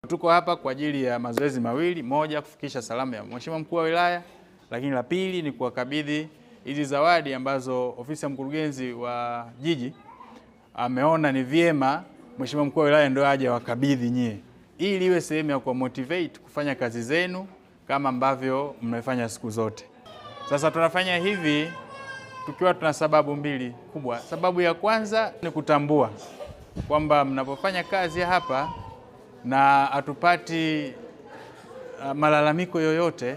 Tuko hapa kwa ajili ya mazoezi mawili, moja kufikisha salamu ya Mheshimiwa Mkuu wa Wilaya, lakini la pili ni kuwakabidhi hizi zawadi ambazo ofisi ya mkurugenzi wa jiji ameona ni vyema Mheshimiwa Mkuu wa Wilaya ndio aje wakabidhi nyie, ili iwe sehemu ya kuwa motivate kufanya kazi zenu kama ambavyo mmefanya siku zote. Sasa tunafanya hivi tukiwa tuna sababu mbili kubwa. Sababu ya kwanza ni kutambua kwamba mnapofanya kazi hapa na hatupati malalamiko yoyote,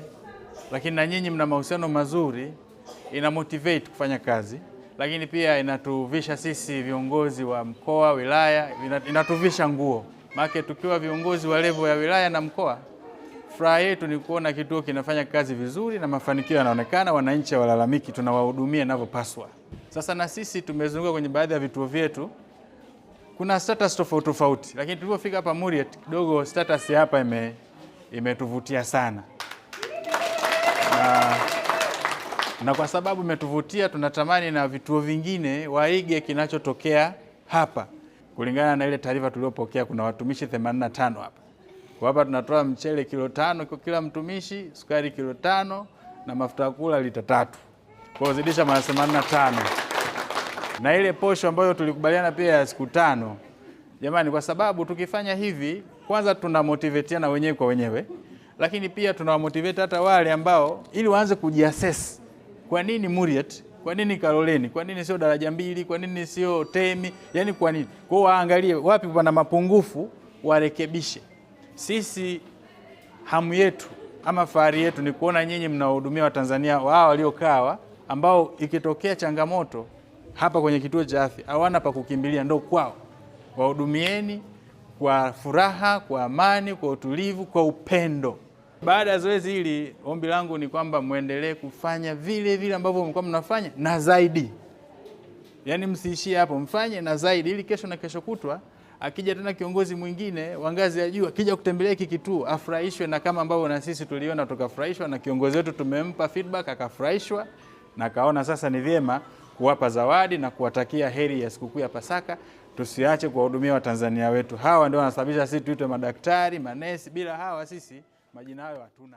lakini na nyinyi mna mahusiano mazuri, ina motivate kufanya kazi, lakini pia inatuvisha sisi viongozi wa mkoa, wilaya, inatuvisha nguo. Maana tukiwa viongozi wa level ya wilaya na mkoa, furaha yetu ni kuona kituo kinafanya kazi vizuri na mafanikio yanaonekana, wananchi walalamiki, tunawahudumia inavyopaswa. Sasa na sisi tumezunguka kwenye baadhi ya vituo vyetu, kuna status tofauti tofauti, lakini tulipofika hapa Muriet kidogo status hapa imetuvutia sana. Na kwa sababu imetuvutia, tunatamani na vituo vingine waige kinachotokea hapa. Kulingana na ile taarifa tuliyopokea, kuna watumishi 85 hapa. Kwa hapa tunatoa mchele kilo 5 kwa kila mtumishi, sukari kilo 5 na mafuta ya kula lita 3. Kwa kuzidisha mara 85. Na ile posho ambayo tulikubaliana pia ya siku 5. Jamani, kwa sababu tukifanya hivi, kwanza tuna motivate wenyewe kwa wenyewe, lakini pia tunawamotivate hata wale ambao ili waanze kujiassess. Kwa nini Muriet? Kwa nini Kaloleni? Kwa nini sio daraja 2? Kwa nini sio Temi? Yaani kwa nini? Kwa hiyo waangalie wapi pana mapungufu, warekebishe. Sisi hamu yetu ama fahari yetu ni kuona nyinyi mnahudumia Watanzania wao waliokaa, ambao ikitokea changamoto hapa kwenye kituo cha afya hawana pa kukimbilia, ndio kwao. Wahudumieni kwa furaha, kwa amani, kwa utulivu, kwa upendo. Baada ya zoezi hili, ombi langu ni kwamba muendelee kufanya vile vile ambavyo mlikuwa mnafanya na zaidi. Yaani msiishie hapo, mfanye na zaidi, ili kesho na kesho kutwa akija tena kiongozi mwingine wa ngazi ya juu akija kutembelea hiki kituo afurahishwe, na kama ambavyo na sisi tuliona tukafurahishwa na kiongozi wetu tumempa feedback akafurahishwa na kaona sasa ni vyema kuwapa zawadi na kuwatakia heri ya sikukuu ya Pasaka. Tusiache kuwahudumia Watanzania wetu. Hawa ndio wanasababisha sisi tuitwe madaktari, manesi. Bila hawa sisi majina hayo hatuna.